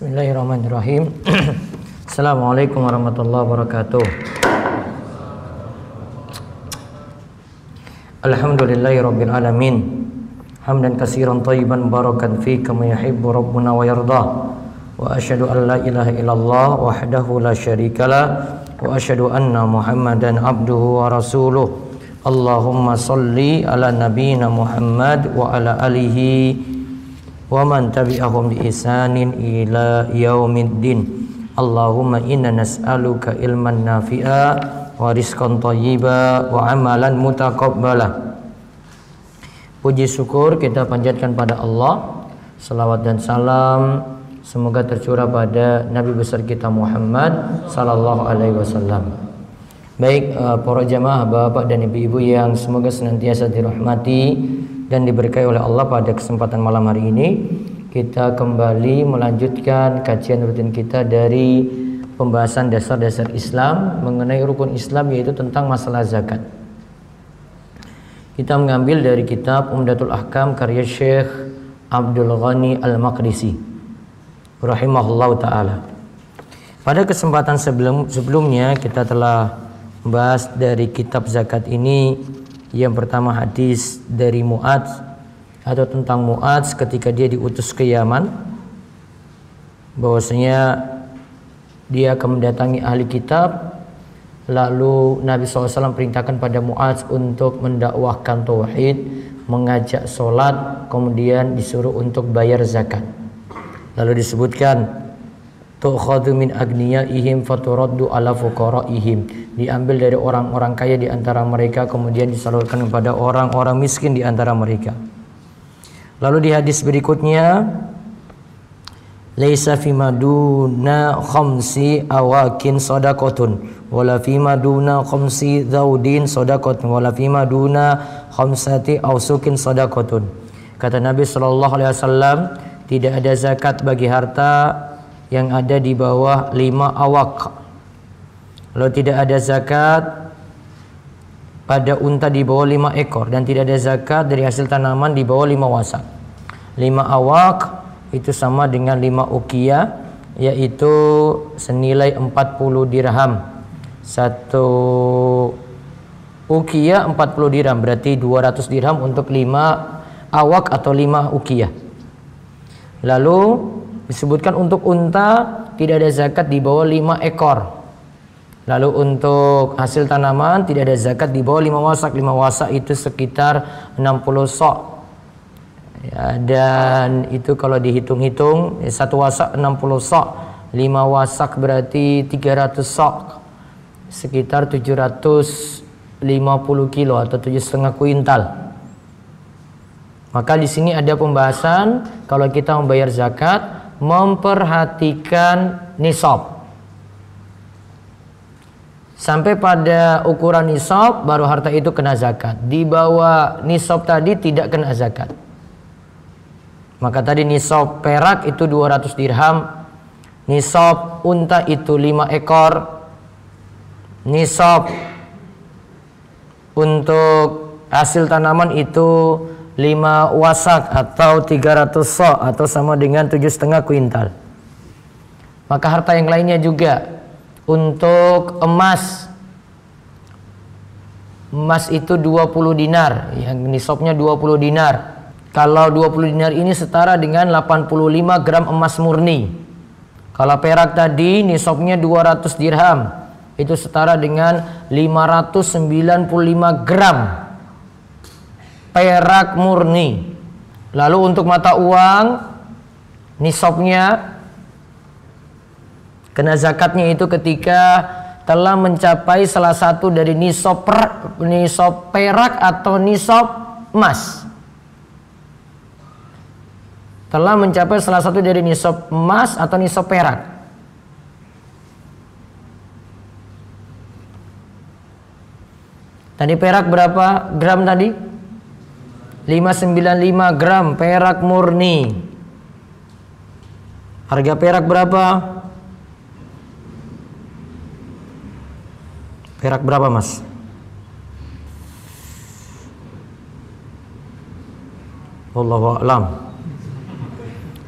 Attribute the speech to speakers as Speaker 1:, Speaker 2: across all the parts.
Speaker 1: Bismillahirrahmanirrahim. Assalamualaikum warahmatullahi wabarakatuh. Alhamdulillahirabbil alamin. Hamdan katsiran thayyiban barakan fi kama yuhibbu rabbuna wa yarda. Wa asyhadu an la ilaha illallah wahdahu la syarikalah wa asyhadu anna Muhammadan abduhu wa rasuluh. Allahumma shalli ala nabiyyina Muhammad wa ala alihi wa man tabi'ahum bi ihsanin ila yaumiddin. Allahumma inna nas'aluka ilman nafi'a wa rizqan thayyiba wa amalan mutaqabbala. Puji syukur kita panjatkan pada Allah. Salawat dan salam semoga tercurah pada Nabi besar kita Muhammad sallallahu alaihi wasallam. Baik para jamaah, bapak dan ibu-ibu yang semoga senantiasa dirahmati dan diberkahi oleh Allah, pada kesempatan malam hari ini kita kembali melanjutkan kajian rutin kita dari pembahasan dasar-dasar Islam mengenai rukun Islam, yaitu tentang masalah zakat. Kita mengambil dari kitab Umdatul Ahkam karya Syekh Abdul Ghani Al-Maqdisi rahimahullahu ta'ala. Pada kesempatan sebelumnya kita telah membahas dari kitab zakat ini. Yang pertama hadis dari Mu'adz, atau tentang Mu'adz ketika dia diutus ke Yaman, bahwasanya dia akan mendatangi ahli kitab. Lalu Nabi SAW perintahkan pada Mu'adz untuk mendakwahkan tauhid, mengajak sholat, kemudian disuruh untuk bayar zakat. Lalu disebutkan tu'khadhu min agniyaihim faturaddu ala fuqaraihim, diambil dari orang-orang kaya di antara mereka kemudian disalurkan kepada orang-orang miskin di antara mereka. Lalu di hadis berikutnya, laisa fima duna khamsi awakin shadaqatun wala fima duna khamsi zaudin shadaqatun wala fima duna khamsati ausukin shadaqatun. Kata Nabi sallallahu alaihi wasallam, tidak ada zakat bagi harta yang ada di bawah 5 awak. Lalu tidak ada zakat pada unta di bawah 5 ekor, dan tidak ada zakat dari hasil tanaman di bawah 5 wasak. 5 awak itu sama dengan 5 uqiyah, yaitu senilai 40 dirham. 1 uqiyah 40 dirham, berarti 200 dirham untuk 5 awak atau 5 uqiyah. Lalu disebutkan untuk unta tidak ada zakat di bawah 5 ekor. Lalu untuk hasil tanaman tidak ada zakat di bawah 5 wasak. 5 wasak itu sekitar 60 sok. Ya, dan itu kalau dihitung-hitung 1 wasak 60 sok. 5 wasak berarti 300 sok. Sekitar 750 kilo atau 7,5 kuintal. Maka di sini ada pembahasan kalau kita membayar zakat, memperhatikan nisab. Sampai pada ukuran nisab baru harta itu kena zakat. Di bawah nisab tadi tidak kena zakat. Maka tadi nisab perak itu 200 dirham, nisab unta itu 5 ekor, nisab untuk hasil tanaman itu 5 wasak atau 300 sok atau sama dengan 7,5 kuintal. Maka harta yang lainnya juga. Untuk emas, emas itu 20 dinar, yang nisabnya 20 dinar. Kalau 20 dinar ini setara dengan 85 gram emas murni. Kalau perak tadi nisabnya 200 dirham, itu setara dengan 595 gram perak murni. Lalu untuk mata uang, nisabnya kena zakatnya itu ketika telah mencapai salah satu dari nisab perak atau nisab emas. Telah mencapai salah satu dari nisab emas atau nisab perak. Tadi perak berapa gram tadi? 595 gram perak murni. Harga perak berapa? Perak berapa, Mas? Wallahu a'lam.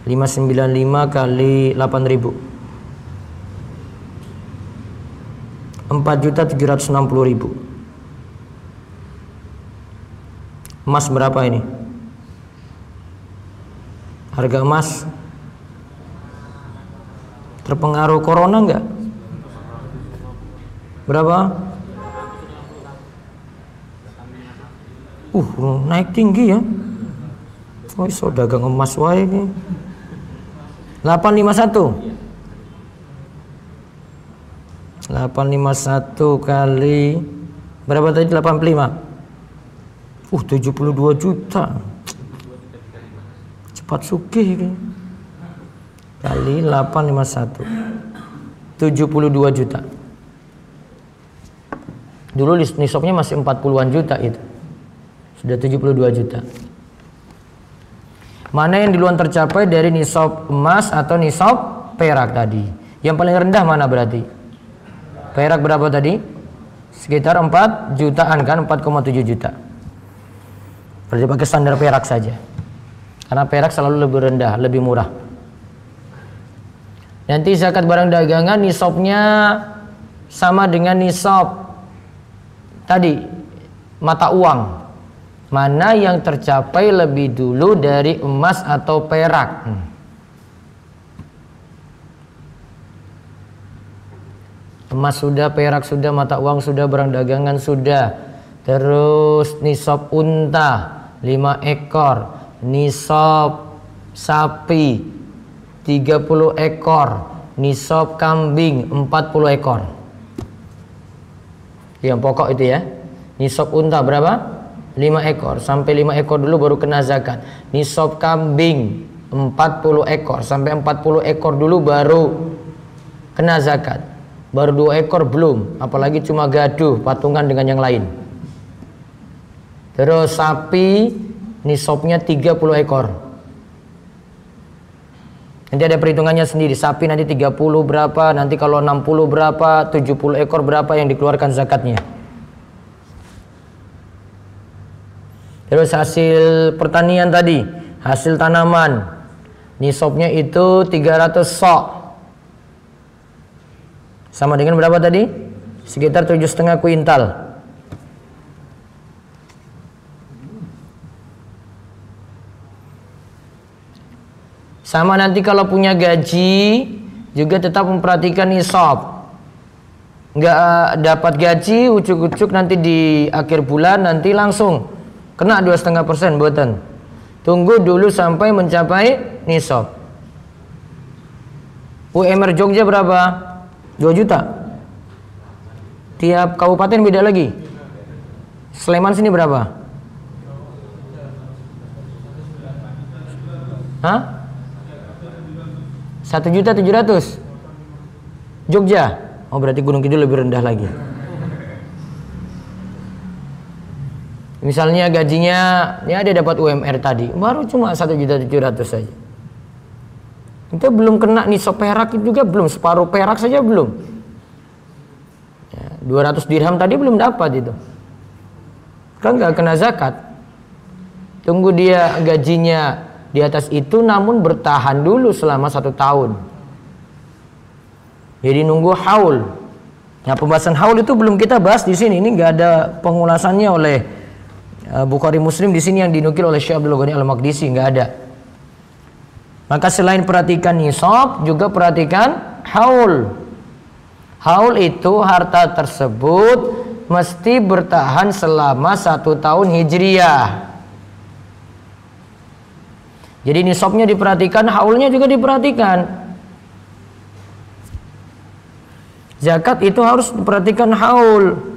Speaker 1: 595 kali 8.000. 4.760.000. Emas berapa ini? Harga emas terpengaruh corona enggak? Berapa? Naik tinggi ya. Oh, iso dagang emas wae ini. 851. 851 kali berapa tadi? 85. 72 juta. Cepat sugih ini. Kali 851. 72 juta. Dulu nisabnya masih 40-an juta itu. Sudah 72 juta. Mana yang duluan tercapai dari nisab emas atau nisab perak tadi? Yang paling rendah mana berarti? Perak berapa tadi? Sekitar 4 jutaan kan, 4,7 juta. Berarti pakai standar perak saja. Karena perak selalu lebih rendah, lebih murah. Nanti zakat barang dagangan nisabnya sama dengan nisab tadi, mata uang. Mana yang tercapai lebih dulu dari emas atau perak? Emas sudah, perak sudah, mata uang sudah, barang dagangan sudah. Terus nisab unta 5 ekor, nisab sapi 30 ekor, nisab kambing 40 ekor. Yang pokok itu ya. Nisab unta berapa? 5 ekor. Sampai 5 ekor dulu baru kena zakat. Nisab kambing 40 ekor. Sampai 40 ekor dulu baru kena zakat. Baru 2 ekor belum. Apalagi cuma gaduh patungan dengan yang lain. Terus sapi nisabnya 30 ekor. Nanti ada perhitungannya sendiri. Sapi nanti 30 berapa, nanti kalau 60 berapa, 70 ekor berapa yang dikeluarkan zakatnya. Terus hasil pertanian tadi, hasil tanaman, nisabnya itu 300 sok. Sama dengan berapa tadi? Sekitar 7,5 kuintal. Sama nanti kalau punya gaji juga tetap memperhatikan nisab. Nggak dapat gaji ucuk-ucuk nanti di akhir bulan nanti langsung kena 2,5% buatan. Tunggu dulu sampai mencapai nisab. UMR Jogja berapa? 2 juta. Tiap kabupaten beda lagi. Sleman sini berapa? Hah? 1.700.000. Jogja. Oh berarti Gunung Kidul lebih rendah lagi. Misalnya gajinya ya dia dapat UMR tadi baru cuma 1.700.000 saja. Itu belum kena nisab perak juga belum, separuh perak saja belum. Ya, 200 dirham tadi belum dapat itu. Kan nggak kena zakat. Tunggu dia gajinya di atas itu namun bertahan dulu selama 1 tahun. Jadi nunggu haul. Nah pembahasan haul itu belum kita bahas di sini. Ini nggak ada pengulasannya oleh Bukhari Muslim di sini yang dinukil oleh Syekh Abdul Ghani Al-Maqdisi, nggak ada. Maka selain perhatikan nisab juga perhatikan haul. Haul itu harta tersebut mesti bertahan selama 1 tahun hijriyah. Jadi nisabnya diperhatikan, haulnya juga diperhatikan. Zakat itu harus diperhatikan haul.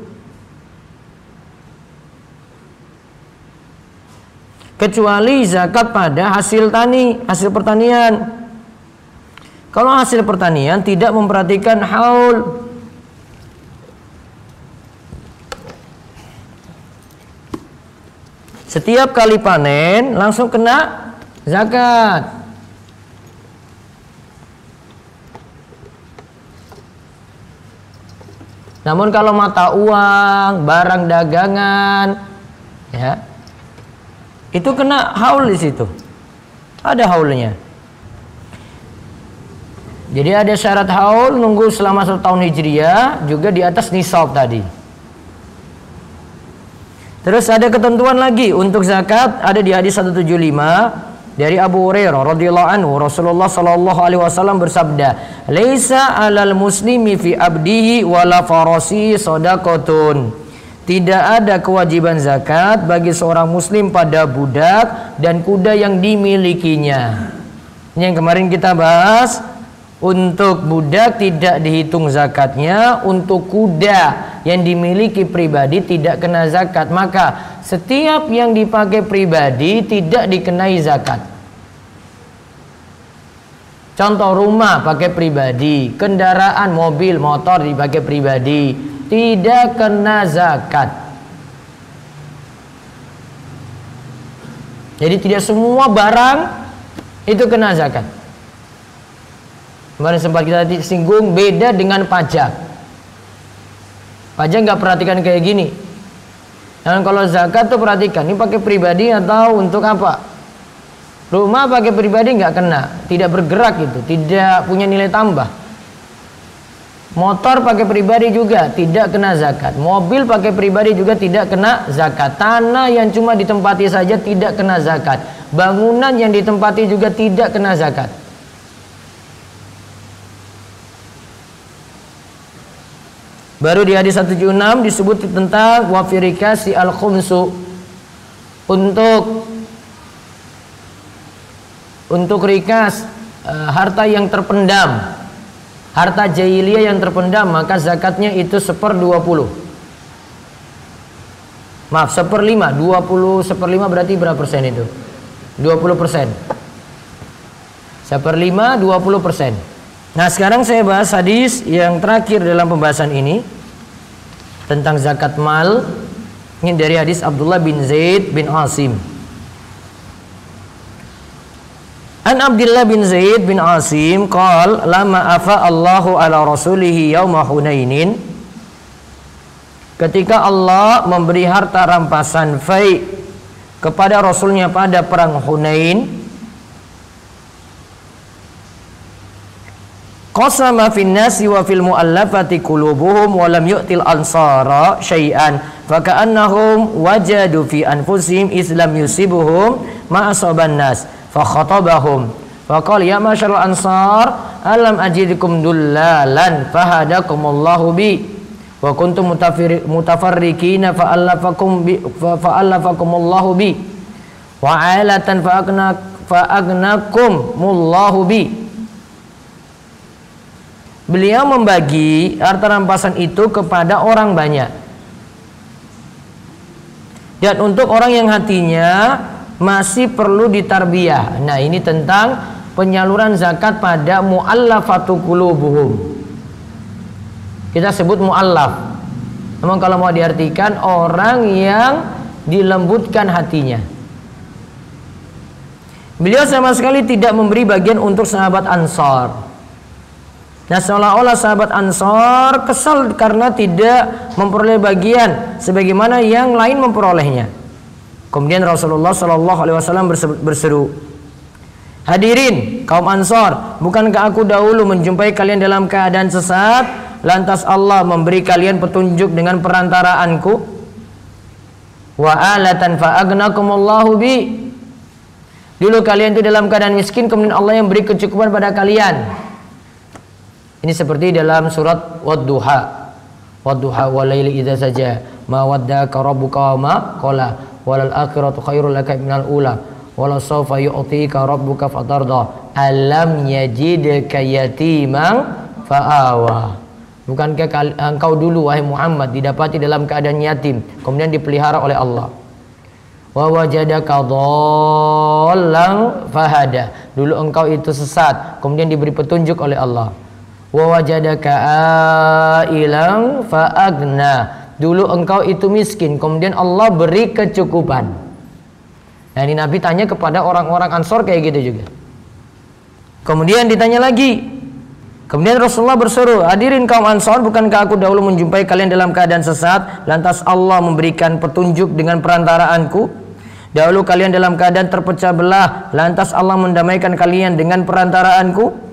Speaker 1: Kecuali zakat pada hasil tani, hasil pertanian. Kalau hasil pertanian tidak memperhatikan haul, setiap kali panen langsung kena zakat. Namun kalau mata uang, barang dagangan, ya, itu kena haul di situ. Ada haulnya. Jadi ada syarat haul nunggu selama 1 tahun Hijriah, juga di atas nisab tadi. Terus ada ketentuan lagi untuk zakat, ada di hadis 175 dari Abu Hurairah radhiyallahu anhu, Rasulullah sallallahu alaihi wasallam bersabda, "Laisa 'alal muslimi fi abdihi wala farasi shadaqatun." Tidak ada kewajiban zakat bagi seorang muslim pada budak dan kuda yang dimilikinya. Ini yang kemarin kita bahas. Untuk budak tidak dihitung zakatnya, untuk kuda yang dimiliki pribadi tidak kena zakat. Maka setiap yang dipakai pribadi tidak dikenai zakat. Contoh, rumah pakai pribadi, kendaraan mobil motor dipakai pribadi, tidak kena zakat. Jadi tidak semua barang itu kena zakat. Kemarin sempat kita singgung, beda dengan pajak. Pajak nggak perhatikan kayak gini. Dan kalau zakat tuh perhatikan, ini pakai pribadi atau untuk apa? Rumah pakai pribadi nggak kena, tidak bergerak itu, tidak punya nilai tambah. Motor pakai pribadi juga tidak kena zakat. Mobil pakai pribadi juga tidak kena zakat. Tanah yang cuma ditempati saja tidak kena zakat. Bangunan yang ditempati juga tidak kena zakat. Baru di hadis 176 disebut tentang wafirikasi al-khumsu, untuk rikas, harta yang terpendam, harta jahiliyah yang terpendam, maka zakatnya itu 1/20. Maaf, 1/5. 20/1/5 berarti berapa persen itu? 20%. 1/5 20%. Nah, sekarang saya bahas hadis yang terakhir dalam pembahasan ini tentang zakat mal. Ini dari hadis Abdullah bin Zaid bin Asim. An Abdullah bin Zaid bin Asim qala lama afa Allahu ala rasulihi yauma Hunainin. Ketika Allah memberi harta rampasan fai kepada rasulnya pada perang Hunain, qasama fin nasi wa fil muallafati qulubuhum wa lam yu'til ansara syai'an fa ka'annahum wajadu fi anfusihim islam yusibuhum ma asaban nas fa khatabahum fa qala ya masyarul ansar alam ajidukum dullalan fahadakumullahu bi wa kuntum mutafarriqina fa allafakumullahu bi wa ailatan fa agnakumullahu bi. Beliau membagi harta rampasan itu kepada orang banyak. Dan untuk orang yang hatinya masih perlu ditarbiyah. Nah, ini tentang penyaluran zakat pada mu'allafatu qulubuhum. Kita sebut mu'allaf. Namun kalau mau diartikan, orang yang dilembutkan hatinya. Beliau sama sekali tidak memberi bagian untuk sahabat Ansar. Nah, seolah-olah sahabat Ansar kesal karena tidak memperoleh bagian sebagaimana yang lain memperolehnya. Kemudian Rasulullah Shallallahu Alaihi Wasallam berseru, hadirin kaum Ansar, bukankah aku dahulu menjumpai kalian dalam keadaan sesat, lantas Allah memberi kalian petunjuk dengan perantaraanku? Wa alatan fa agnakumullahu bi. Dulu kalian itu dalam keadaan miskin, kemudian Allah yang beri kecukupan pada kalian. Ini seperti dalam surat Wad-Duha. Wad-Duha wal laili idza saja ma waddaka rabbuka wa ma qala walal akhiratu khairul laka minal ula wala sawfa yu'tika rabbuka fatarda alam yajidka yatiman fa'awa. Bukankah engkau dulu wahai Muhammad didapati dalam keadaan yatim kemudian dipelihara oleh Allah? Wa wajadaka dhallan fahada. Dulu engkau itu sesat kemudian diberi petunjuk oleh Allah. Wa wajadaka ailan fa agna. Dulu engkau itu miskin kemudian Allah beri kecukupan. Nah, ini Nabi tanya kepada orang-orang Ansor kayak gitu juga. Kemudian ditanya lagi. Kemudian Rasulullah berseru, hadirin kaum Ansor, bukankah aku dahulu menjumpai kalian dalam keadaan sesat, lantas Allah memberikan petunjuk dengan perantaraanku? Dahulu kalian dalam keadaan terpecah belah, lantas Allah mendamaikan kalian dengan perantaraanku?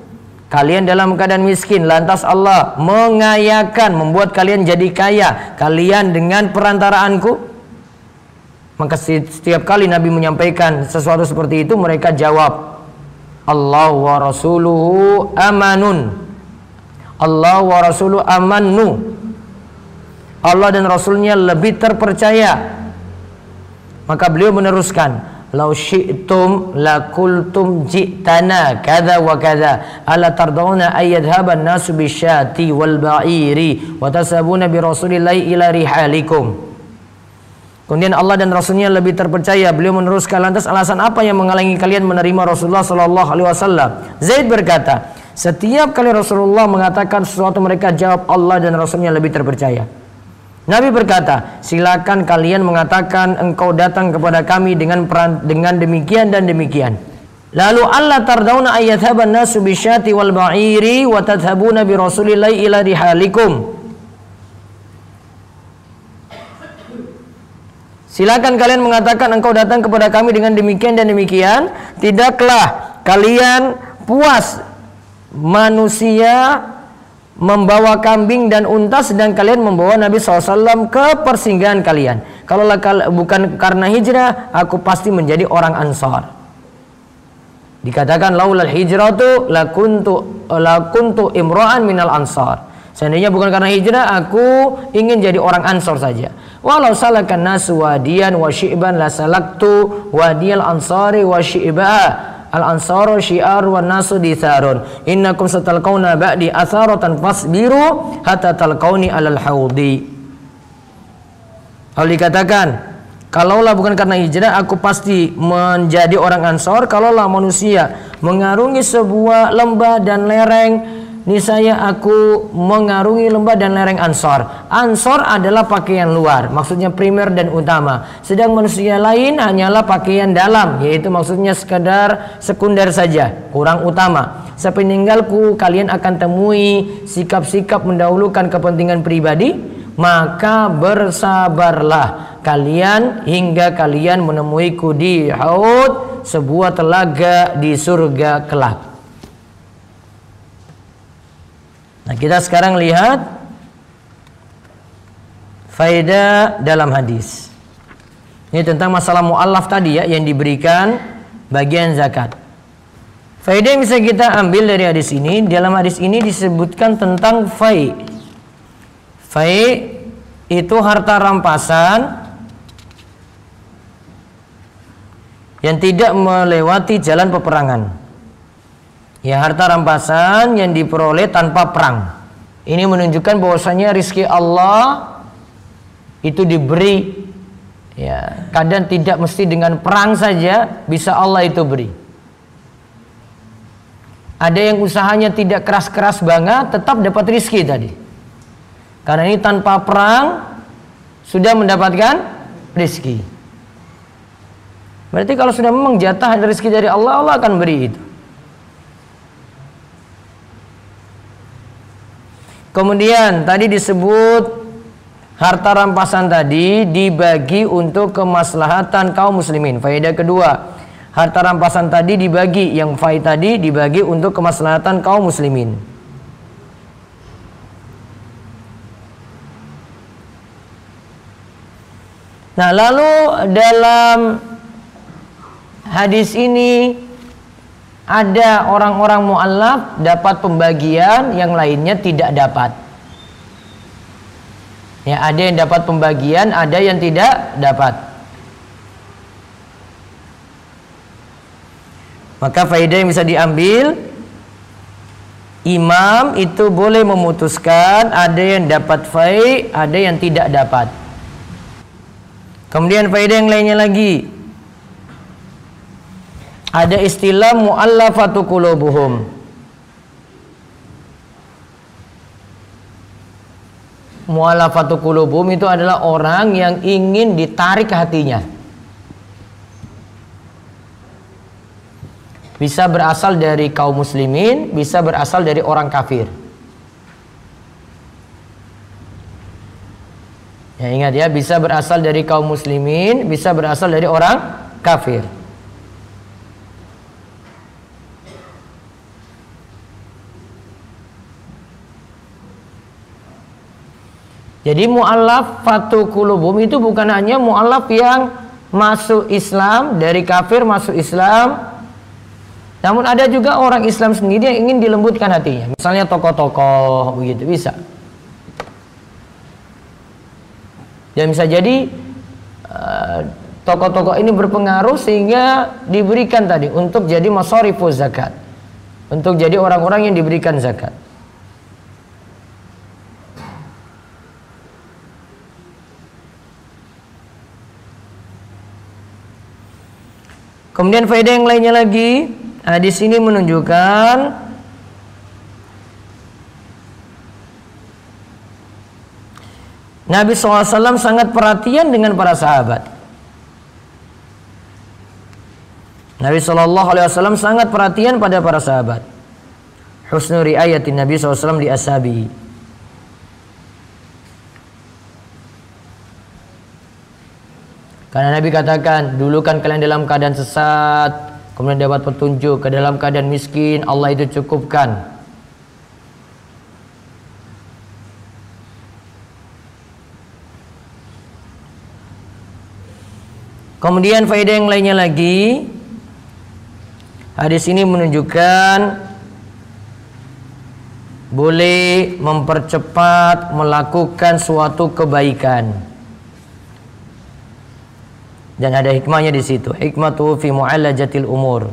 Speaker 1: Kalian dalam keadaan miskin, lantas Allah mengayakan, membuat kalian jadi kaya, kalian dengan perantaraanku. Maka setiap kali Nabi menyampaikan sesuatu seperti itu, mereka jawab, Allah wa rasuluhu amanun. Allah wa rasuluhu amannu. Allah dan Rasulnya lebih terpercaya. Maka beliau meneruskan, lau syi'tum lakultum ji'tana kada wa kada ala tardawna ayyadhaban nasu bisyati wal ba'iri wa tasabuna bi rasulillahi ila rihalikum. Kemudian Allah dan Rasulnya lebih terpercaya. Beliau meneruskan, lantas alasan apa yang menghalangi kalian menerima Rasulullah sallallahu alaihi wasallam? Zaid berkata, setiap kali Rasulullah mengatakan sesuatu, mereka jawab Allah dan Rasulnya lebih terpercaya. Nabi berkata, silakan kalian mengatakan engkau datang kepada kami dengan demikian dan demikian. Lalu Allah tardawna ayyadhaban nasu bisyati wal ba'iri wa tadhabuna bi rasulillahi ila rihalikum. Silakan kalian mengatakan engkau datang kepada kami dengan demikian dan demikian. Tidaklah kalian puas manusia membawa kambing dan unta, sedang kalian membawa Nabi SAW ke persinggahan kalian. Kalau bukan karena hijrah, aku pasti menjadi orang Ansar. Dikatakan laulal hijratu lakuntu imra'an minal Ansar. Seandainya bukan karena hijrah, aku ingin jadi orang Ansar saja. Walau salakan nasu wadiyan wa syi'ban la salaktu wadiyal ansari wa syi'ba. Al-ansaru syiar wa nasu ditharun. Innakum satalqauna ba'di atharatan fasbiru hatta talqauni alal haudi. Lalu dikatakan, kalaulah bukan karena hijrah, aku pasti menjadi orang Ansar. Kalaulah manusia mengarungi sebuah lembah dan lereng, niscaya aku mengarungi lembah dan lereng Ansar. Ansar adalah pakaian luar, maksudnya primer dan utama. Sedang manusia lain hanyalah pakaian dalam, yaitu maksudnya sekedar sekunder saja, kurang utama. Sepeninggalku kalian akan temui sikap-sikap mendahulukan kepentingan pribadi, maka bersabarlah kalian hingga kalian menemuiku di Haud, sebuah telaga di surga kelak. Nah, kita sekarang lihat faedah dalam hadis. Ini tentang masalah mu'allaf tadi ya, yang diberikan bagian zakat. Faedah yang bisa kita ambil dari hadis ini, dalam hadis ini disebutkan tentang fai. Fai itu harta rampasan yang tidak melewati jalan peperangan. Ya, harta rampasan yang diperoleh tanpa perang. Ini menunjukkan bahwasanya rizki Allah itu diberi, ya, kadang tidak mesti dengan perang saja bisa Allah itu beri. Ada yang usahanya tidak keras-keras banget, tetap dapat rizki tadi. Karena ini tanpa perang sudah mendapatkan rizki. Berarti kalau sudah memang jatah rizki dari Allah, Allah akan beri itu. Kemudian tadi disebut harta rampasan tadi dibagi untuk kemaslahatan kaum muslimin. Faedah kedua, harta rampasan tadi dibagi, yang fai tadi dibagi untuk kemaslahatan kaum muslimin. Nah, lalu dalam hadis ini ada orang-orang mu'allaf dapat pembagian, yang lainnya tidak dapat. Ya, ada yang dapat pembagian, ada yang tidak dapat. Maka faedah yang bisa diambil, imam itu boleh memutuskan ada yang dapat fai, ada yang tidak dapat. Kemudian faedah yang lainnya lagi, ada istilah mu'allafatu qulubuhum. Mu'allafatu qulubuhum itu adalah orang yang ingin ditarik hatinya. Bisa berasal dari kaum muslimin, bisa berasal dari orang kafir. Ya, ingat ya, bisa berasal dari kaum muslimin, bisa berasal dari orang kafir. Jadi mu'allafatu qulubuhum itu bukan hanya mu'allaf yang masuk Islam, dari kafir masuk Islam, namun ada juga orang Islam sendiri yang ingin dilembutkan hatinya. Misalnya tokoh-tokoh begitu, bisa. Dan bisa jadi tokoh-tokoh ini berpengaruh sehingga diberikan tadi untuk jadi masharifuz zakat, untuk jadi orang-orang yang diberikan zakat. Kemudian faedah yang lainnya lagi, hadis ini menunjukkan Nabi SAW sangat perhatian dengan para sahabat. Nabi SAW sangat perhatian pada para sahabat. Husnu riayatin Nabi SAW li ashabihi. Karena Nabi katakan, dulu kan kalian dalam keadaan sesat, kemudian dapat petunjuk, ke dalam keadaan miskin, Allah itu cukupkan. Kemudian faedah yang lainnya lagi, hadis ini menunjukkan boleh mempercepat melakukan suatu kebaikan. Dan ada hikmahnya di situ. Hikmatu fi mu'alajatil umur.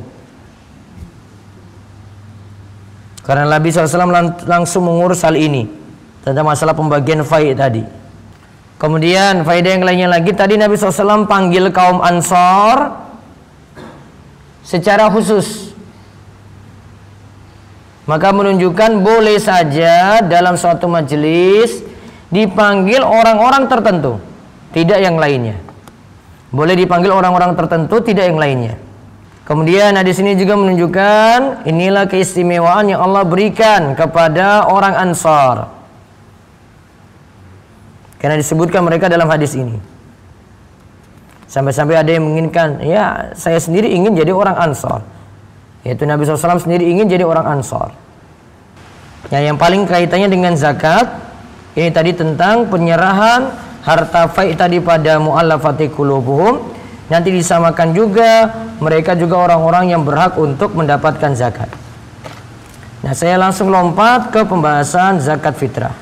Speaker 1: Karena Nabi SAW langsung mengurus hal ini tentang masalah pembagian fai' tadi. Kemudian faedah yang lainnya lagi, tadi Nabi SAW panggil kaum Ansar secara khusus. Maka menunjukkan boleh saja dalam suatu majelis dipanggil orang-orang tertentu, tidak yang lainnya. Boleh dipanggil orang-orang tertentu, tidak yang lainnya. Kemudian hadis ini juga menunjukkan inilah keistimewaan yang Allah berikan kepada orang Ansar. Karena disebutkan mereka dalam hadis ini. Sampai-sampai ada yang menginginkan, ya saya sendiri ingin jadi orang Ansar. Yaitu Nabi SAW sendiri ingin jadi orang Ansar. Ya, yang paling kaitannya dengan zakat, ini tadi tentang penyerahan harta fai' tadi pada mu'allafati qulubuhum. Nanti disamakan juga mereka juga orang-orang yang berhak untuk mendapatkan zakat. Nah, saya langsung lompat ke pembahasan zakat fitrah.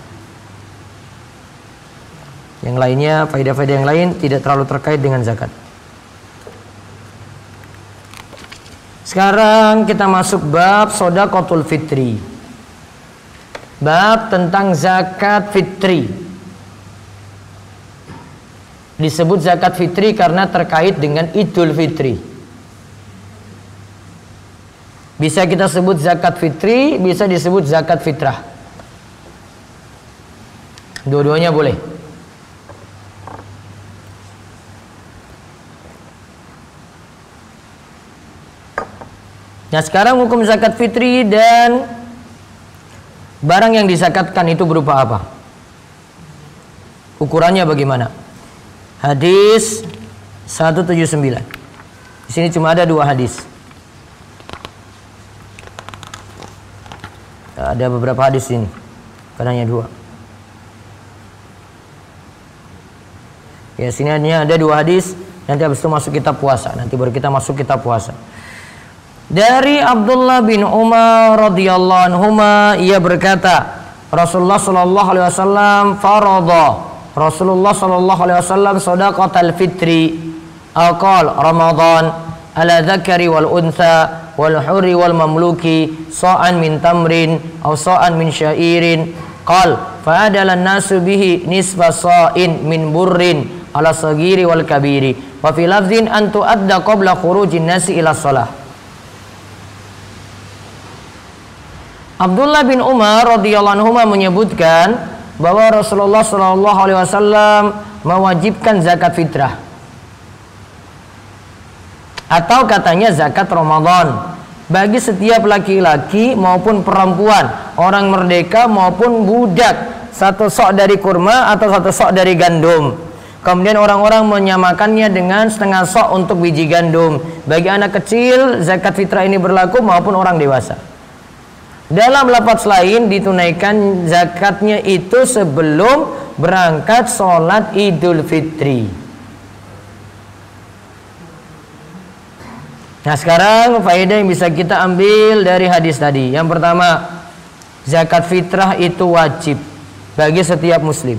Speaker 1: Yang lainnya, faedah-faedah yang lain tidak terlalu terkait dengan zakat. Sekarang kita masuk bab shadaqatul fitri. Bab tentang zakat fitri. Disebut zakat fitri karena terkait dengan Idul Fitri. Bisa kita sebut zakat fitri, bisa disebut zakat fitrah. Dua-duanya boleh. Nah, sekarang hukum zakat fitri dan barang yang dizakatkan itu berupa apa? Ukurannya bagaimana? Hadis 179. Di sini cuma ada 2 hadis. Ada beberapa hadis ini. Karena 2. Ya, sini hanya ada 2 hadis. Nanti habis itu masuk kitab puasa. Nanti baru kita masuk kitab puasa. Dari Abdullah bin Umar radhiyallahu anhuma, ia berkata, Rasulullah sallallahu alaihi wasallam faradha. Rasulullah sallallahu alaihi wasallam shadaqatal fitri aqal Ramadan ala dzakari wal untha wal hurri wal mamluki sa'an min tamrin aw sa'an min syairin qal fa adala an-nasu bihi nisfa sa'in min burrin ala sagiri wal kabiri wa fi lafzin an tu'adda qabla khurujin nasi ila shalah. Abdullah bin Umar radhiyallahu anhu menyebutkan bahwa Rasulullah Shallallahu Alaihi Wasallam mewajibkan zakat fitrah, atau katanya zakat Ramadan bagi setiap laki-laki maupun perempuan, orang merdeka maupun budak, 1 sok dari kurma atau 1 sok dari gandum. Kemudian orang-orang menyamakannya dengan 1/2 sok untuk biji gandum. Bagi anak kecil zakat fitrah ini berlaku maupun orang dewasa. Dalam lafaz lain ditunaikan zakatnya itu sebelum berangkat sholat Idul Fitri. Nah sekarang faedah yang bisa kita ambil dari hadis tadi. Yang pertama, zakat fitrah itu wajib bagi setiap muslim.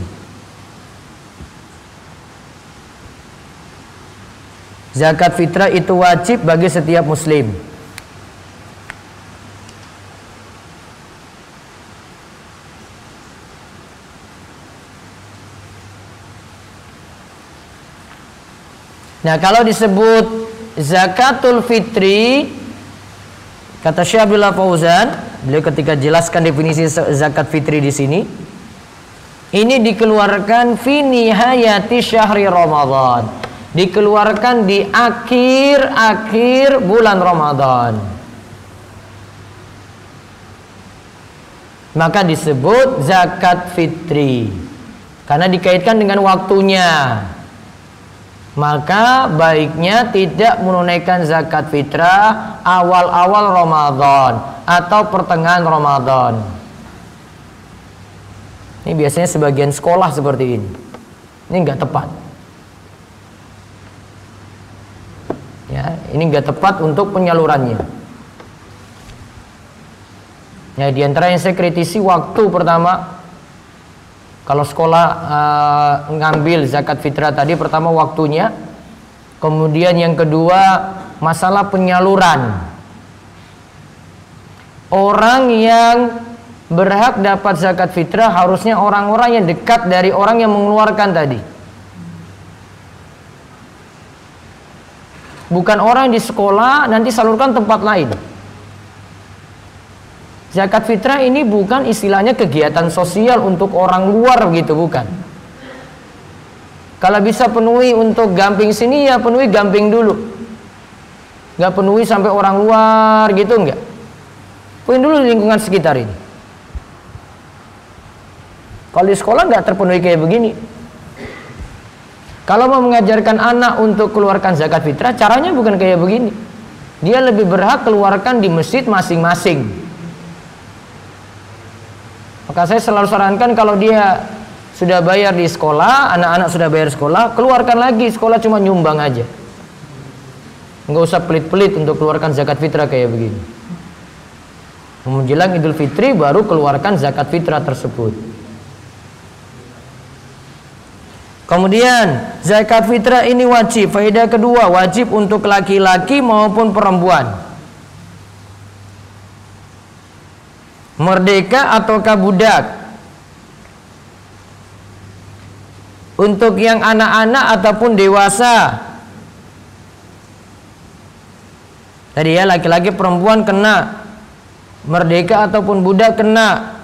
Speaker 1: Zakat fitrah itu wajib bagi setiap muslim. Nah kalau disebut zakatul fitri, kata Syekh Abdullah Fauzan, beliau ketika jelaskan definisi zakat fitri di sini, ini dikeluarkan fi nihayati syahri Ramadan, dikeluarkan di akhir bulan Ramadan, maka disebut zakat fitri karena dikaitkan dengan waktunya. Maka baiknya tidak menunaikan zakat fitrah awal-awal Ramadan atau pertengahan Ramadan. Ini biasanya sebagian sekolah seperti ini. Ini enggak tepat. Ya, ini enggak tepat untuk penyalurannya. Ya, di antara yang saya kritisi waktu pertama. Kalau sekolah ngambil zakat fitrah tadi, pertama waktunya, kemudian yang kedua masalah penyaluran. Orang yang berhak dapat zakat fitrah harusnya orang-orang yang dekat dari orang yang mengeluarkan tadi, bukan orang di sekolah nanti salurkan tempat lain. Zakat fitrah ini bukan istilahnya kegiatan sosial untuk orang luar gitu, bukan. Kalau bisa penuhi untuk gamping sini ya penuhi gamping dulu. Nggak penuhi sampai orang luar gitu, enggak. Penuhi dulu di lingkungan sekitar ini. Kalau di sekolah nggak terpenuhi kayak begini. Kalau mau mengajarkan anak untuk keluarkan zakat fitrah, caranya bukan kayak begini. Dia lebih berhak keluarkan di masjid masing-masing. Maka saya selalu sarankan kalau dia sudah bayar di sekolah, anak-anak sudah bayar sekolah, keluarkan lagi, sekolah cuma nyumbang aja. Nggak usah pelit-pelit untuk keluarkan zakat fitrah kayak begini. Menjelang Idul Fitri baru keluarkan zakat fitrah tersebut. Kemudian zakat fitrah ini wajib. Faedah kedua, wajib untuk laki-laki maupun perempuan. Merdeka ataukah budak. Untuk yang anak-anak ataupun dewasa. Tadi ya, laki-laki perempuan kena. Merdeka ataupun budak kena.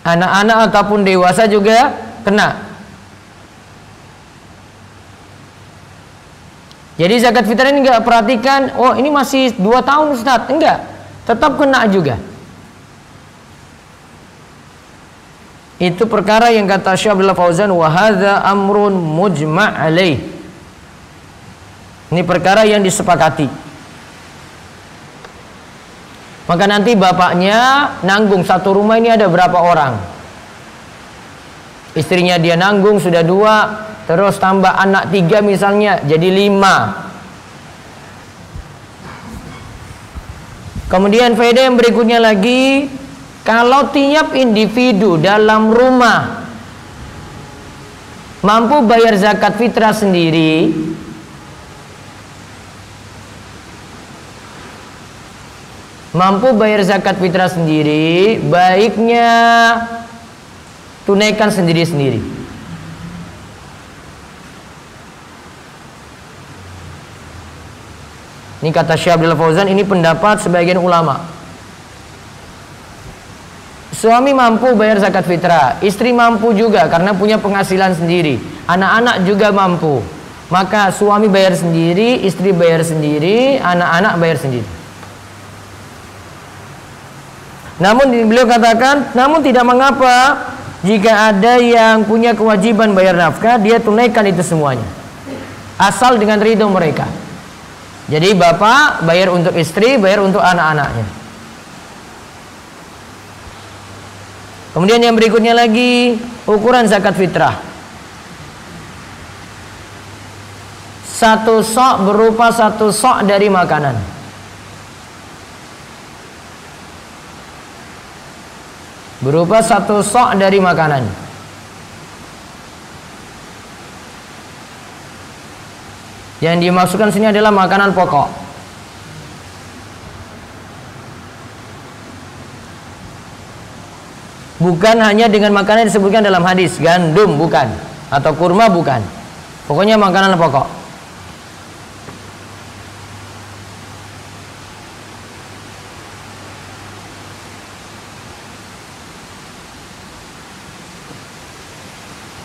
Speaker 1: Anak-anak ataupun dewasa juga kena. Jadi zakat fitrah ini enggak perhatikan, oh ini masih 2 tahun Ustaz, enggak, tetap kena juga. Itu perkara yang kata Syekh Abdullah Fauzan, wa hadza amrun mujma' alaih. Ini perkara yang disepakati. Maka nanti bapaknya nanggung, satu rumah ini ada berapa orang. Istrinya dia nanggung sudah 2, terus tambah anak 3 misalnya, jadi 5. Kemudian faedah yang berikutnya lagi, kalau tiap individu dalam rumah mampu bayar zakat fitrah sendiri, baiknya tunaikan sendiri-sendiri. Ini kata Syekh Abdullah Fauzan, ini pendapat sebagian ulama. Suami mampu bayar zakat fitrah, istri mampu juga karena punya penghasilan sendiri, anak-anak juga mampu. Maka suami bayar sendiri, istri bayar sendiri, anak-anak bayar sendiri. Namun beliau katakan, namun tidak mengapa jika ada yang punya kewajiban bayar nafkah, dia tunaikan itu semuanya, asal dengan ridho mereka. Jadi bapak bayar untuk istri, bayar untuk anak-anaknya. Kemudian yang berikutnya lagi, ukuran zakat fitrah. 1 sok berupa 1 sok dari makanan. Berupa 1 sok dari makanan. Yang dimaksudkan sini adalah makanan pokok. Bukan hanya dengan makanan yang disebutkan dalam hadis, gandum bukan, atau kurma bukan. Pokoknya makanan pokok.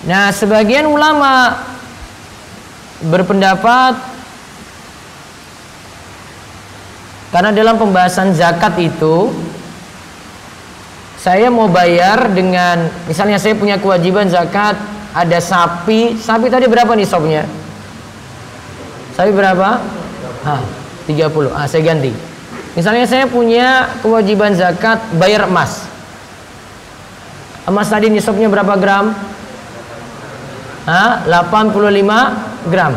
Speaker 1: Nah, sebagian ulama berpendapat karena dalam pembahasan zakat itu saya mau bayar dengan, misalnya saya punya kewajiban zakat, ada sapi tadi berapa nih nisabnya? Sapi berapa? 30. Saya ganti. Misalnya saya punya kewajiban zakat bayar emas. Emas tadi nisabnya berapa gram? 85 gram.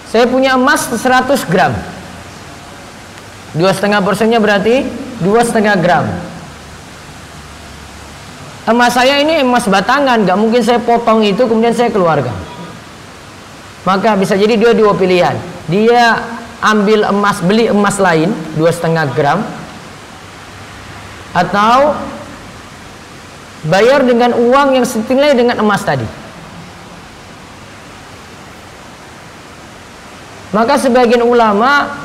Speaker 1: Saya punya emas 100 gram. 2,5% berarti 2,5 gram. Emas saya ini emas batangan, gak mungkin saya potong itu kemudian saya keluarkan. Maka bisa jadi dia 2 pilihan. Dia ambil emas, beli emas lain 2,5 gram, atau bayar dengan uang yang senilai dengan emas tadi. Maka sebagian ulama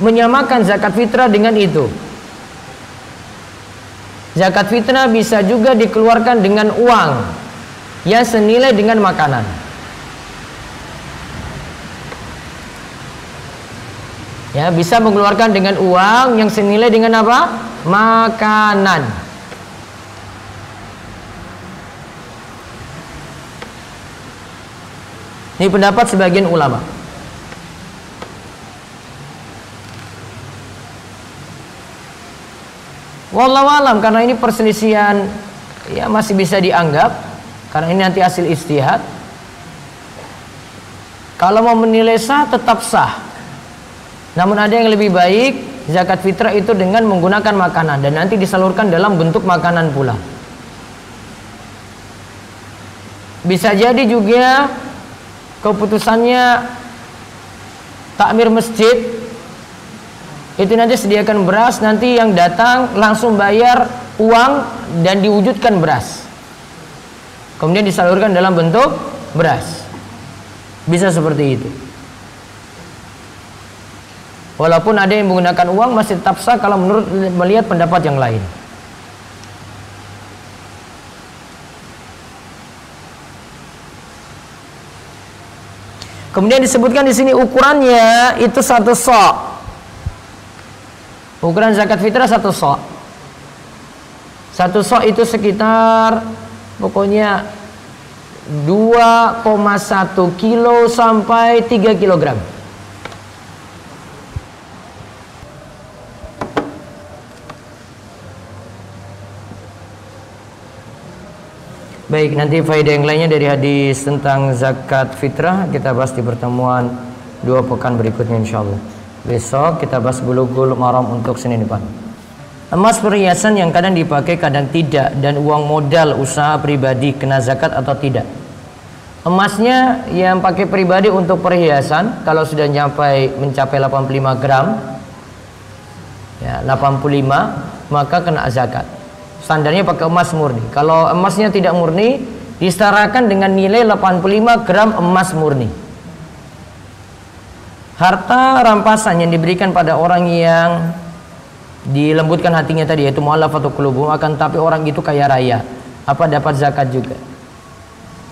Speaker 1: menyamakan zakat fitrah dengan itu. Zakat fitrah bisa juga dikeluarkan dengan uang yang senilai dengan makanan. Ya, bisa mengeluarkan dengan uang yang senilai dengan apa? Makanan. Ini pendapat sebagian ulama. Wallahu alam, karena ini perselisihan ya masih bisa dianggap, karena ini nanti hasil ijtihad. Kalau mau menilai sah tetap sah. Namun ada yang lebih baik zakat fitrah itu dengan menggunakan makanan dan nanti disalurkan dalam bentuk makanan pula. Bisa jadi juga keputusannya takmir masjid itu nanti sediakan beras, nanti yang datang langsung bayar uang dan diwujudkan beras, kemudian disalurkan dalam bentuk beras. Bisa seperti itu. Walaupun ada yang menggunakan uang masih tetap sah kalau menurut melihat pendapat yang lain. Kemudian disebutkan di sini ukurannya itu 1 sok. Ukuran zakat fitrah 1 sok. 1 sok itu sekitar pokoknya 2,1 kilo sampai 3 kilogram. Baik, nanti faedah yang lainnya dari hadis tentang zakat fitrah kita bahas di pertemuan 2 pekan berikutnya insyaallah. Besok kita bahas Bulughul Maram untuk Senin depan. Emas perhiasan yang kadang dipakai kadang tidak, dan uang modal usaha pribadi kena zakat atau tidak? Emasnya yang pakai pribadi untuk perhiasan kalau sudah mencapai 85 gram ya, 85 maka kena zakat. Standarnya pakai emas murni. Kalau emasnya tidak murni, disetarakan dengan nilai 85 gram emas murni. Harta rampasan yang diberikan pada orang yang dilembutkan hatinya tadi, yaitu mu'allafatu qulubuhum, akan tapi orang itu kaya raya, apa dapat zakat juga?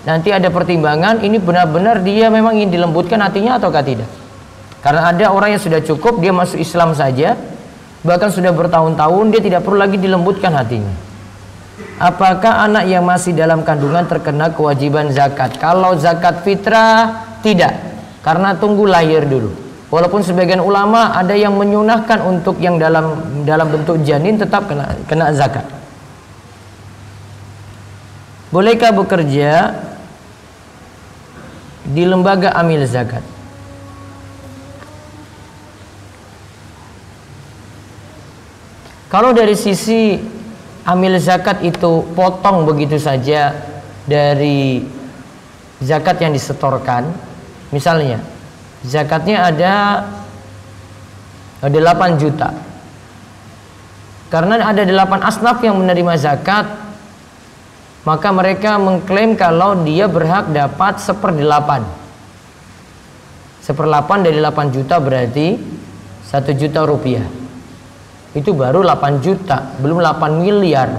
Speaker 1: Nanti ada pertimbangan, ini benar-benar dia memang ingin dilembutkan hatinya ataukah tidak. Karena ada orang yang sudah cukup, dia masuk Islam saja, bahkan sudah bertahun-tahun dia tidak perlu lagi dilembutkan hatinya. Apakah anak yang masih dalam kandungan terkena kewajiban zakat? Kalau zakat fitrah tidak. karena tunggu lahir dulu. Walaupun sebagian ulama ada yang menyunahkan untuk yang dalam bentuk janin tetap kena zakat. Bolehkah bekerja di lembaga amil zakat? Kalau dari sisi amil zakat itu potong begitu saja dari zakat yang disetorkan, misalnya zakatnya ada 8 juta. Karena ada 8 asnaf yang menerima zakat, maka mereka mengklaim kalau dia berhak dapat 1/8. 1/8 dari 8 juta berarti 1 juta rupiah. Itu baru 8 juta, belum 8 miliar.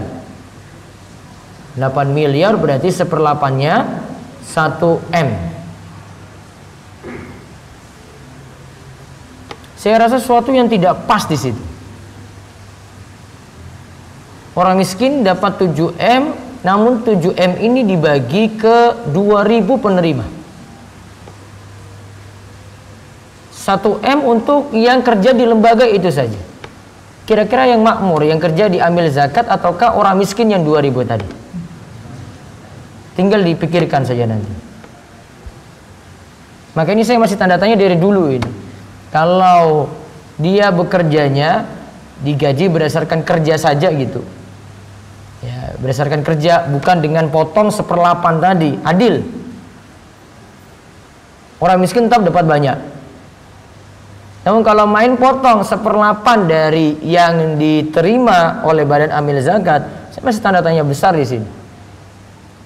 Speaker 1: 8 miliar berarti 1/8-nya 1 M. Saya rasa sesuatu yang tidak pas di situ. Orang miskin dapat 7 M, namun 7 M ini dibagi ke 2000 penerima. 1 M untuk yang kerja di lembaga itu saja. Kira-kira yang makmur, yang kerja diambil zakat ataukah orang miskin yang 2000 tadi? Tinggal dipikirkan saja nanti. Maka ini saya masih tanda tanya dari dulu ini. Kalau dia bekerjanya digaji berdasarkan kerja saja gitu, ya, berdasarkan kerja, bukan dengan potong 1/8 tadi, adil. Orang miskin tetap dapat banyak. Namun kalau main potong 1/8 dari yang diterima oleh badan amil zakat, saya masih tanda tanya besar di sini.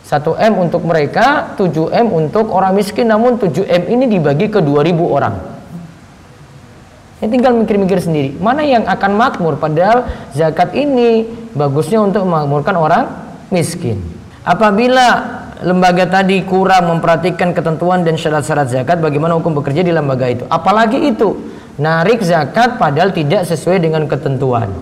Speaker 1: 1 M untuk mereka, 7 M untuk orang miskin, namun 7 M ini dibagi ke 2000 orang. Ini tinggal mikir-mikir sendiri, mana yang akan makmur, padahal zakat ini bagusnya untuk memakmurkan orang miskin. Apabila lembaga tadi kurang memperhatikan ketentuan dan syarat-syarat zakat, bagaimana hukum bekerja di lembaga itu? Apalagi itu narik zakat padahal tidak sesuai dengan ketentuan.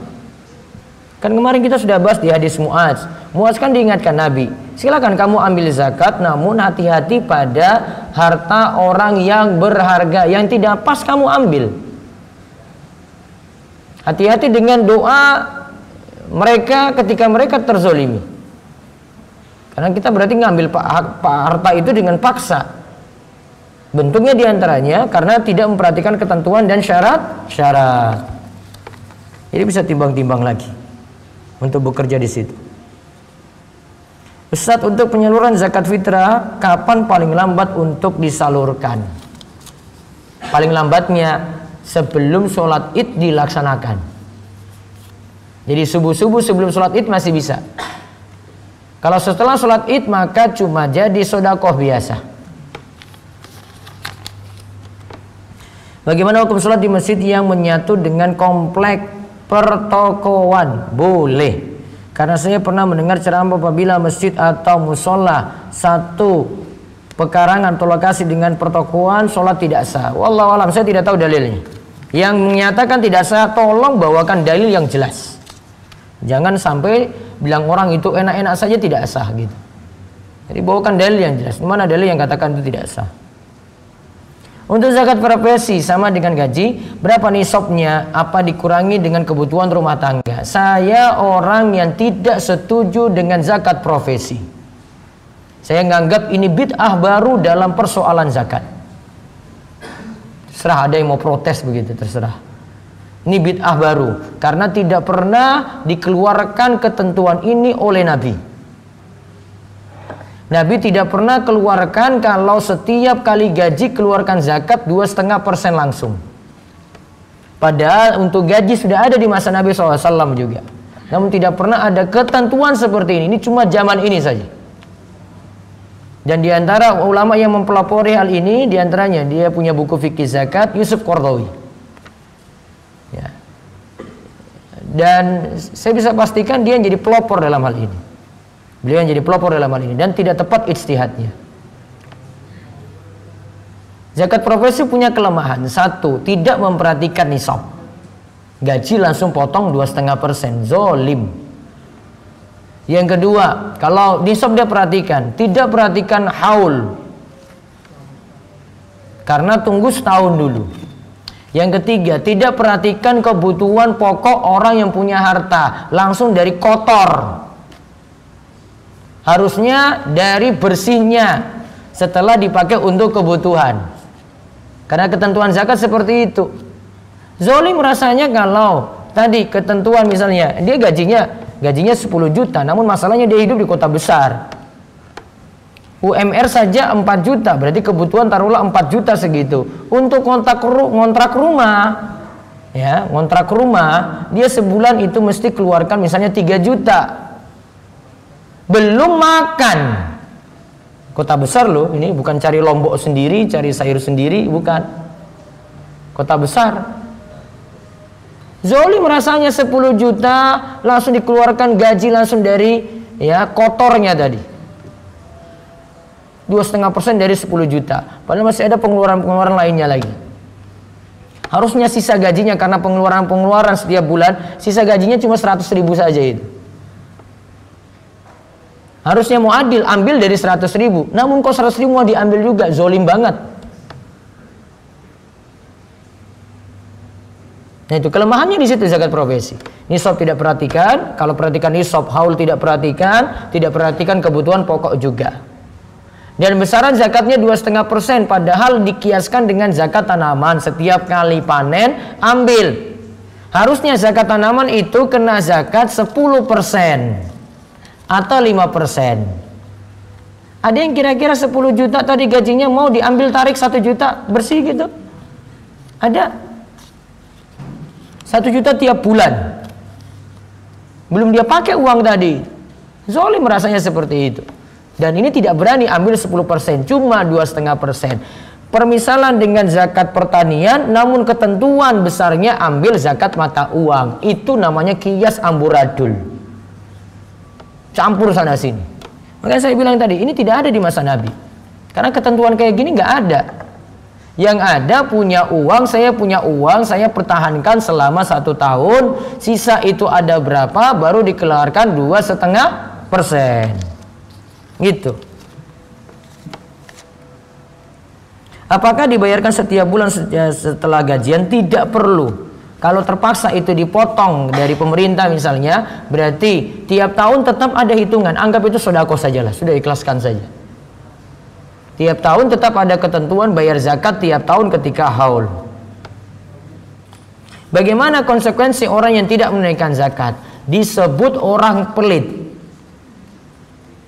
Speaker 1: Kan kemarin kita sudah bahas di hadis Mu'adz. Mu'adz kan diingatkan Nabi, silakan kamu ambil zakat, namun hati-hati pada harta orang yang berharga, yang tidak pas kamu ambil. Hati-hati dengan doa mereka ketika mereka terzolimi. Karena kita berarti ngambil harta itu dengan paksa. Bentuknya diantaranya karena tidak memperhatikan ketentuan dan syarat-syarat. Jadi bisa timbang-timbang lagi untuk bekerja di situ. Ustaz, untuk penyaluran zakat fitrah kapan paling lambat untuk disalurkan? Paling lambatnya sebelum sholat Id dilaksanakan. Jadi subuh-subuh sebelum sholat Id masih bisa. Kalau setelah sholat Id maka cuma jadi sedekah biasa. Bagaimana hukum sholat di masjid yang menyatu dengan komplek pertokoan? Boleh. Karena saya pernah mendengar ceramah apabila masjid atau musola satu pekarangan atau lokasi dengan pertokoan, sholat tidak sah. Wallahu alam, saya tidak tahu dalilnya. Yang menyatakan tidak sah, tolong bawakan dalil yang jelas. Jangan sampai bilang orang itu enak-enak saja tidak sah gitu. Jadi bawakan dalil yang jelas. Mana dalil yang katakan itu tidak sah? Untuk zakat profesi sama dengan gaji, berapa nisabnya? Apa dikurangi dengan kebutuhan rumah tangga? Saya orang yang tidak setuju dengan zakat profesi. Saya menganggap ini bid'ah baru dalam persoalan zakat. Terserah, ada yang mau protes begitu, terserah. Ini bid'ah baru karena tidak pernah dikeluarkan ketentuan ini oleh Nabi. Nabi tidak pernah keluarkan kalau setiap kali gaji keluarkan zakat 2,5% langsung. Padahal untuk gaji sudah ada di masa Nabi SAW juga. Namun tidak pernah ada ketentuan seperti ini. Ini cuma zaman ini saja. Dan diantara ulama yang mempelopori hal ini, diantaranya dia punya buku fikih zakat, Yusuf Qaradawi. Ya. Dan saya bisa pastikan dia jadi pelopor dalam hal ini. Beliau yang jadi pelopor dalam hal ini dan tidak tepat ijtihadnya. Zakat profesi punya kelemahan. Satu, tidak memperhatikan nisab. Gaji langsung potong 2,5%, zolim. Yang kedua, kalau nisab dia perhatikan, tidak perhatikan haul. Karena tunggu setahun dulu. Yang ketiga, tidak perhatikan kebutuhan pokok orang yang punya harta, langsung dari kotor. Harusnya dari bersihnya setelah dipakai untuk kebutuhan. Karena ketentuan zakat seperti itu. Zolim rasanya kalau tadi ketentuan misalnya dia gajinya 10 juta, namun masalahnya dia hidup di kota besar. UMR saja 4 juta, berarti kebutuhan taruhlah 4 juta segitu. Untuk ngontrak rumah, ya, ngontrak rumah, dia sebulan itu mesti keluarkan misalnya 3 juta. Belum makan. Kota besar loh, ini bukan cari lombok sendiri, cari sayur sendiri, bukan. Kota besar. Zolim rasanya 10 juta langsung dikeluarkan gaji langsung dari ya kotornya tadi. 2,5% dari 10 juta. Padahal masih ada pengeluaran-pengeluaran lainnya lagi. Harusnya sisa gajinya karena pengeluaran-pengeluaran setiap bulan, sisa gajinya cuma 100.000 saja itu. Harusnya mau adil, ambil dari 100.000. Namun kok 100.000 mau diambil juga, zolim banget. Nah itu kelemahannya di situ zakat profesi. Nisab tidak perhatikan, kalau perhatikan nisab, haul tidak perhatikan kebutuhan pokok juga. Dan besaran zakatnya 2,5%, padahal dikiaskan dengan zakat tanaman. Setiap kali panen ambil. Harusnya zakat tanaman itu kena zakat 10% atau 5%. Ada yang kira-kira 10 juta tadi gajinya mau diambil tarik 1 juta bersih gitu? Ada 1 juta tiap bulan, belum dia pakai uang tadi. Zolim rasanya seperti itu. Dan ini tidak berani ambil 10%, cuma 2,5%. Permisalan dengan zakat pertanian, namun ketentuan besarnya ambil zakat mata uang. Itu namanya kias amburadul. Campur sana sini. Makanya saya bilang tadi, ini tidak ada di masa Nabi. Karena ketentuan kayak gini nggak ada. Yang ada punya uang, saya pertahankan selama 1 tahun. Sisa itu ada berapa, baru dikeluarkan 2,5%. Gitu. Apakah dibayarkan setiap bulan setelah gajian? Tidak perlu. Kalau terpaksa itu dipotong dari pemerintah misalnya, berarti tiap tahun tetap ada hitungan. Anggap itu sedekah sajalah, sudah ikhlaskan saja. Tiap tahun tetap ada ketentuan bayar zakat tiap tahun ketika haul. Bagaimana konsekuensi orang yang tidak menunaikan zakat? Disebut orang pelit.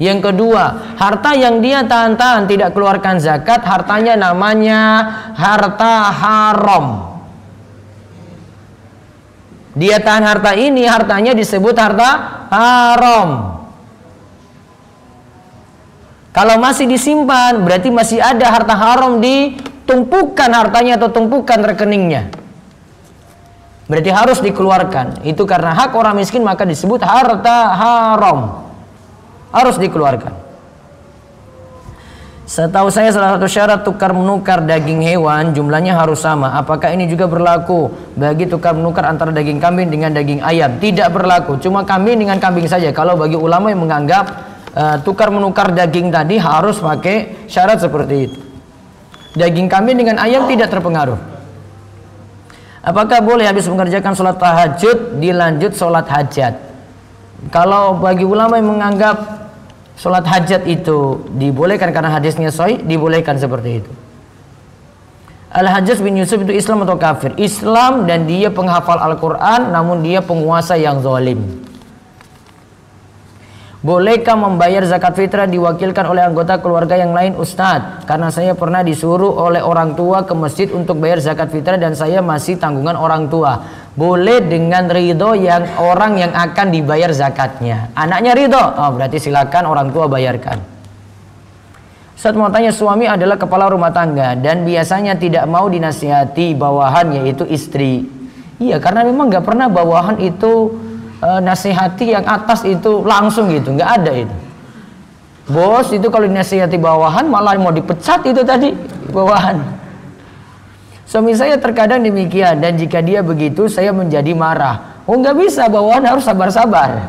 Speaker 1: Yang kedua, harta yang dia tahan-tahan tidak keluarkan zakat, hartanya namanya harta haram. Dia tahan harta ini, hartanya disebut harta haram. Kalau masih disimpan, berarti masih ada harta haram di tumpukan hartanya atau tumpukan rekeningnya. Berarti harus dikeluarkan. Itu karena hak orang miskin maka disebut harta haram. Harus dikeluarkan. Setahu saya salah satu syarat tukar menukar daging hewan jumlahnya harus sama. Apakah ini juga berlaku bagi tukar menukar antara daging kambing dengan daging ayam? Tidak berlaku. Cuma kambing dengan kambing saja. Kalau bagi ulama yang menganggap tukar menukar daging tadi harus pakai syarat seperti itu. Daging kambing dengan ayam tidak terpengaruh. Apakah boleh habis mengerjakan sholat tahajud dilanjut sholat hajat? Kalau bagi ulama yang menganggap sholat hajat itu dibolehkan karena hadisnya sahih, dibolehkan seperti itu. Al-Hajjaj bin Yusuf itu Islam atau kafir? Islam, dan dia penghafal Al-Quran, namun dia penguasa yang zalim. Bolehkah membayar zakat fitrah diwakilkan oleh anggota keluarga yang lain? Ustadz, karena saya pernah disuruh oleh orang tua ke masjid untuk bayar zakat fitrah dan saya masih tanggungan orang tua. Boleh dengan ridho yang orang yang akan dibayar zakatnya. Anaknya ridho, oh berarti silakan orang tua bayarkan. Ustadz mau tanya, suami adalah kepala rumah tangga dan biasanya tidak mau dinasihati bawahan yaitu istri. Iya, karena memang nggak pernah bawahan itu nasihati yang atas itu langsung gitu, nggak ada itu. Bos itu kalau dinasihati bawahan malah mau dipecat itu tadi bawahan. Suami saya terkadang demikian dan jika dia begitu saya menjadi marah. Oh nggak bisa, bawahan harus sabar-sabar.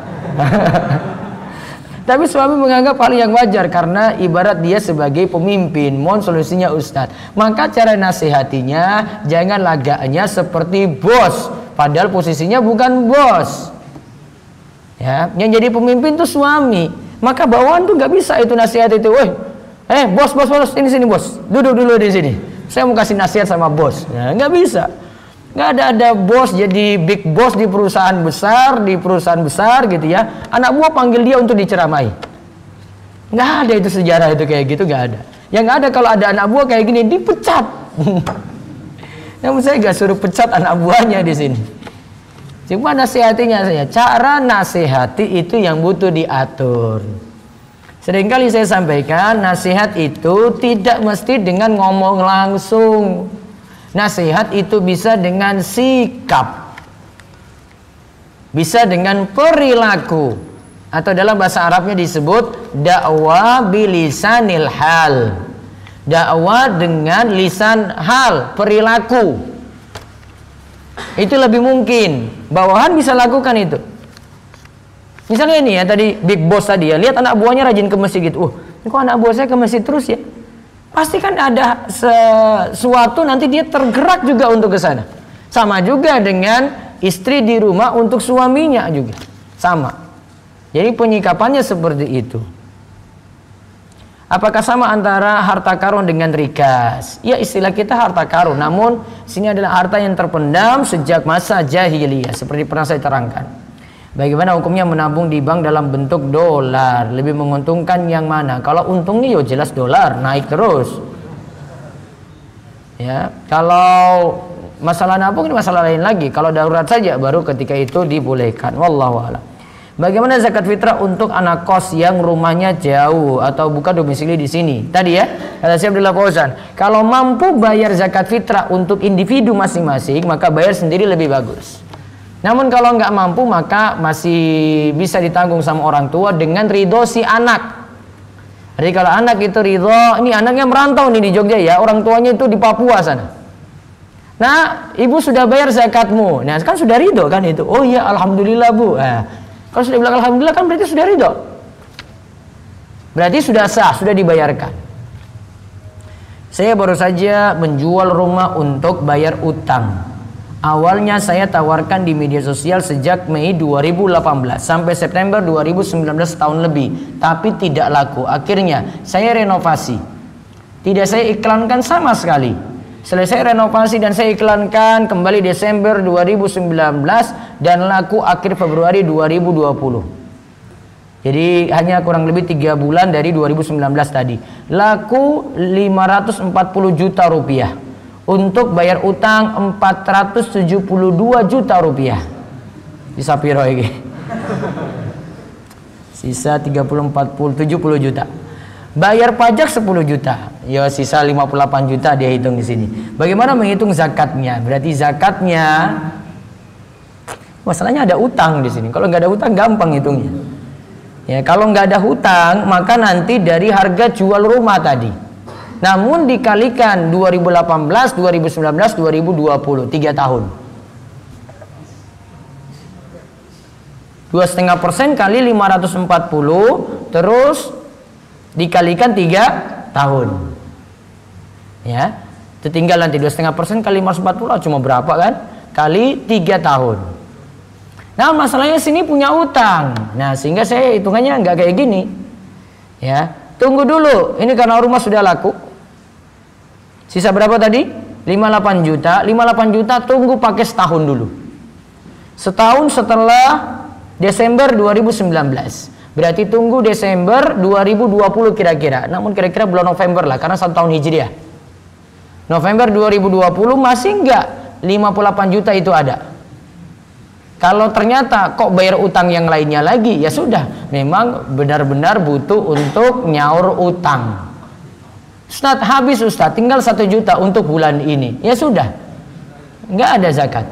Speaker 2: Tapi suami menganggap hal yang wajar karena ibarat dia sebagai pemimpin. Mohon solusinya Ustadz. Maka cara nasihatinya jangan lagaknya seperti bos, padahal posisinya bukan bos. Ya, yang jadi pemimpin tuh suami. Maka bawahan tuh nggak bisa itu nasihat itu. Bos, ini sini bos, duduk dulu di sini. Saya mau kasih nasihat sama bos. Ya, nggak bisa. Nggak ada bos jadi big boss di perusahaan besar gitu ya. Anak buah panggil dia untuk diceramai. Nggak ada itu sejarah itu kayak gitu, nggak ada. Yang ada kalau ada anak buah kayak gini dipecat. Namun saya nggak suruh pecat anak buahnya di sini. Cuma nasihatinya saya. Cara nasihati itu yang butuh diatur. Seringkali saya sampaikan nasihat itu tidak mesti dengan ngomong langsung. Nasihat itu bisa dengan sikap, bisa dengan perilaku, atau dalam bahasa Arabnya disebut dakwah bilisanil hal. Dakwah dengan lisan hal, perilaku. Itu lebih mungkin. Bawahan bisa lakukan itu. Misalnya ini ya tadi big boss tadi ya, lihat anak buahnya rajin ke masjid gitu. Ini kok anak buah saya ke masjid terus ya? Pasti kan ada sesuatu nanti dia tergerak juga untuk ke sana. Sama juga dengan istri di rumah untuk suaminya juga. Sama. Jadi penyikapannya seperti itu. Apakah sama antara harta karun dengan rikas? Ya, istilah kita harta karun, namun sini adalah harta yang terpendam sejak masa jahiliyah, seperti pernah saya terangkan. Bagaimana hukumnya menabung di bank dalam bentuk dolar? Lebih menguntungkan yang mana? Kalau untungnya ya jelas dolar, naik terus. Ya, kalau masalah nabung ini masalah lain lagi. Kalau darurat saja baru ketika itu dibolehkan. Wallahu a'lam. Bagaimana zakat fitrah untuk anak kos yang rumahnya jauh atau bukan domisili di sini? Tadi ya, kata Syekh Abdullah Fauzan, kalau mampu bayar zakat fitrah untuk individu masing-masing, maka bayar sendiri lebih bagus. Namun kalau nggak mampu maka masih bisa ditanggung sama orang tua dengan ridho si anak. Jadi kalau anak itu ridho, ini anaknya merantau nih di Jogja ya, orang tuanya itu di Papua sana. Nah, ibu sudah bayar zakatmu. Nah, kan sudah ridho kan itu. Oh iya, alhamdulillah bu. Nah, kalau sudah bilang alhamdulillah kan berarti sudah ridho. Berarti sudah sah, sudah dibayarkan. Saya baru saja menjual rumah untuk bayar utang. Awalnya saya tawarkan di media sosial sejak Mei 2018 sampai September 2019, tahun lebih, tapi tidak laku. Akhirnya saya renovasi. Tidak saya iklankan sama sekali. Selesai renovasi dan saya iklankan kembali Desember 2019 dan laku akhir Februari 2020. Jadi hanya kurang lebih 3 bulan dari 2019 tadi. Laku 540 juta rupiah. Untuk bayar utang 472 juta rupiah. Bisa piro iki? Sisa 30, 40, 70 juta. Bayar pajak 10 juta. Ya sisa 58 juta dia hitung di sini. Bagaimana menghitung zakatnya? Berarti zakatnya, masalahnya ada utang di sini. Kalau nggak ada utang gampang hitungnya. Ya, kalau nggak ada hutang maka nanti dari harga jual rumah tadi. Namun dikalikan 2018, 2019, 2020, 3 tahun. 2,5% kali 540, terus dikalikan 3 tahun. Ya, itu tinggal nanti 2,5% kali 540 cuma berapa kan? Kali 3 tahun. Nah, masalahnya sini punya utang. Nah, sehingga saya hitungannya nggak kayak gini. Ya, tunggu dulu. Ini karena rumah sudah laku. Sisa berapa tadi? 58 juta. 58 juta tunggu pakai setahun dulu. Setahun setelah Desember 2019. Berarti tunggu Desember 2020 kira-kira. Namun kira-kira bulan November lah, karena 1 tahun Hijriah. November 2020 masih enggak 58 juta itu ada. Kalau ternyata kok bayar utang yang lainnya lagi, ya sudah, memang benar-benar butuh untuk nyaur utang. Ustadz, habis Ustadz, tinggal 1 juta untuk bulan ini. Ya sudah, nggak ada zakat.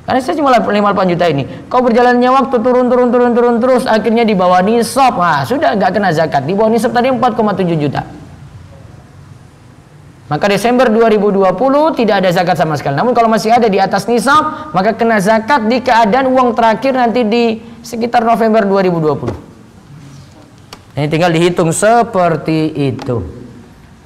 Speaker 2: Karena saya cuma 58 juta ini. Kau berjalannya waktu turun terus, akhirnya di bawah nisab. Nah, sudah nggak kena zakat. Di bawah nisab tadi 4,7 juta. Maka Desember 2020 tidak ada zakat sama sekali. Namun kalau masih ada di atas nisab, maka kena zakat di keadaan uang terakhir nanti di sekitar November 2020. Ini tinggal dihitung seperti itu.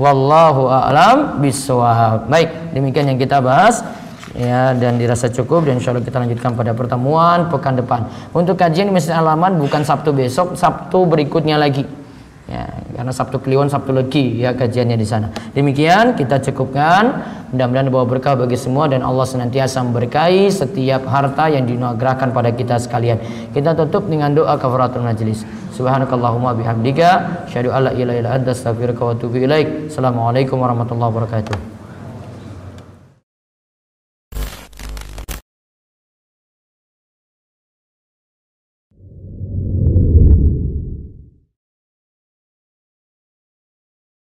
Speaker 2: Wallahu a'lam bishawab. Baik, demikian yang kita bahas ya, dan dirasa cukup, dan insyaallah kita lanjutkan pada pertemuan pekan depan. Untuk kajian di Masjid Al-Aman bukan Sabtu besok, Sabtu berikutnya lagi. Ya, karena Sabtu Kliwon, Sabtu Legi ya kajiannya di sana. Demikian kita cukupkan. Mudah-mudahan bawa berkah bagi semua dan Allah senantiasa memberkahi setiap harta yang dianugerahkan pada kita sekalian. Kita tutup dengan doa kafaratul majlis. Subhanakallahumma bihamdika asyhadu alla ilaha illa anta astaghfiruka wa atubu ilaik. Assalamualaikum warahmatullahi wabarakatuh.